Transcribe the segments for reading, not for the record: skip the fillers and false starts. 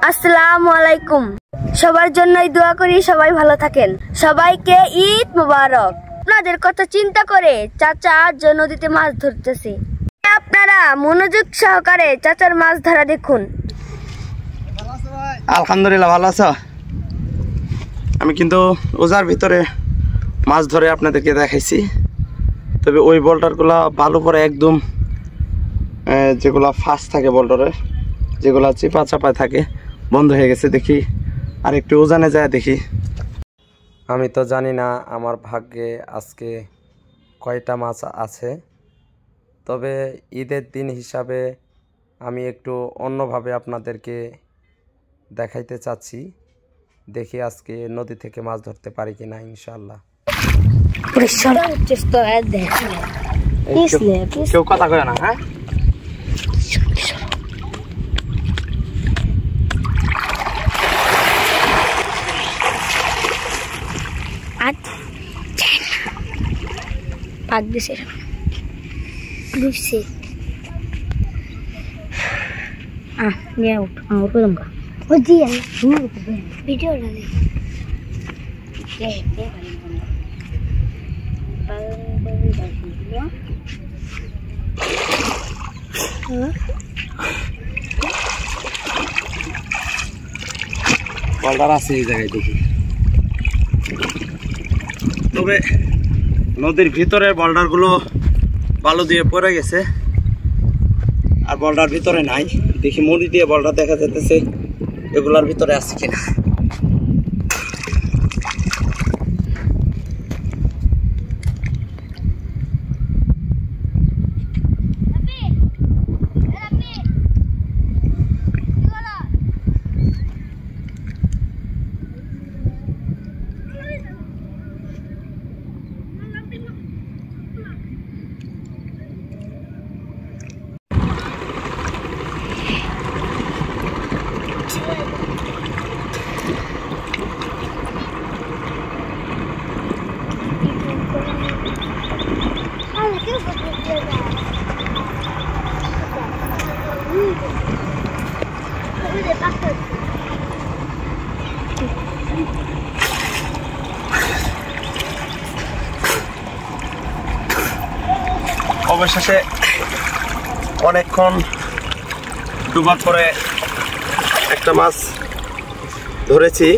আসসালামু আলাইকুম। সবার জন্যই দোয়া করি সবাই ভালো থাকেন। সবাইকে ঈদ মোবারক। আপনাদের কথা চিন্তা করে চাচা আজ নদীতে মাছ ধরতেছে। আপনারা মনোযোগ সহকারে চাচার মাছ ধরা দেখুন। আলহামদুলিল্লাহ, ভালো আছো? আমি কিন্তু ওজার ভিতরে মাছ ধরে আপনাদেরকে দেখাইছি। তবে ওই বোল্ডারগুলো ভালো করে একদম যেগুলো ফাস্ট থাকে বোল্ডারের, যেগুলো চিপা চাপায় থাকে, বন্ধ হয়ে গেছে। দেখি আর একটু ওজানে যায় দেখি। আমি তো জানি না আমার ভাগ্যে আজকে কয়টা মাছ আছে, তবে ঈদের দিন হিসাবে আমি একটু অন্যভাবে আপনাদেরকে দেখাইতে চাচ্ছি। দেখি আজকে নদী থেকে মাছ ধরতে পারি কিনা। ইনশাআল্লাহ। কেউ কথা কয় না, হ্যাঁ? বলদার আছে এই জায়গায় দেখি। তবে নদীর ভিতরে বলডারগুলো বালু দিয়ে পড়ে গেছে, আর বলডার ভিতরে নাই। দেখি মুড়ি দিয়ে বলডার দেখা যেতেছে, এগুলার ভিতরে আছে কিনা। অবশেষে অনেকক্ষণ ডুবার পরে একটা মাছ ধরেছি।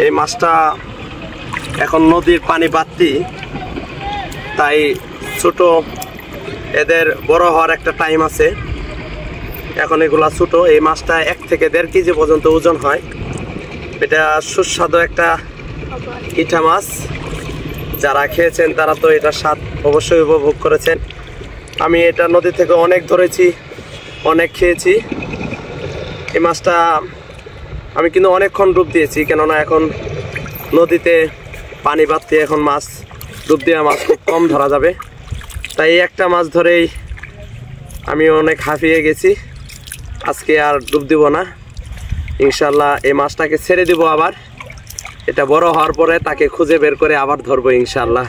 এই মাছটা এখন নদীর পানি বাড়তি, তাই ছোট, এদের বড় হওয়ার একটা টাইম আছে। এখন এগুলা ছোট। এই মাছটা 1 থেকে 1.5 কেজি পর্যন্ত ওজন হয়। এটা সুস্বাদু একটা ইটা মাছ। যারা খেয়েছেন তারা তো এটার স্বাদ অবশ্যই উপভোগ করেছেন। আমি এটা নদী থেকে অনেক ধরেছি, অনেক খেয়েছি। এই মাছটা আমি কিন্তু অনেকক্ষণ ডুব দিয়েছি, কেননা এখন নদীতে পানি বাড়তে, এখন মাছ ডুব দেওয়া মাছ খুব কম ধরা যাবে। তাই একটা মাছ ধরেই আমি অনেক হাঁপিয়ে গেছি। আজকে আর ডুব দিব না, ইনশাল্লাহ এই মাছটাকে ছেড়ে দিব। আবার এটা বড় হওয়ার পরে তাকে খুঁজে বের করে আবার ধরবো ইনশাল্লাহ।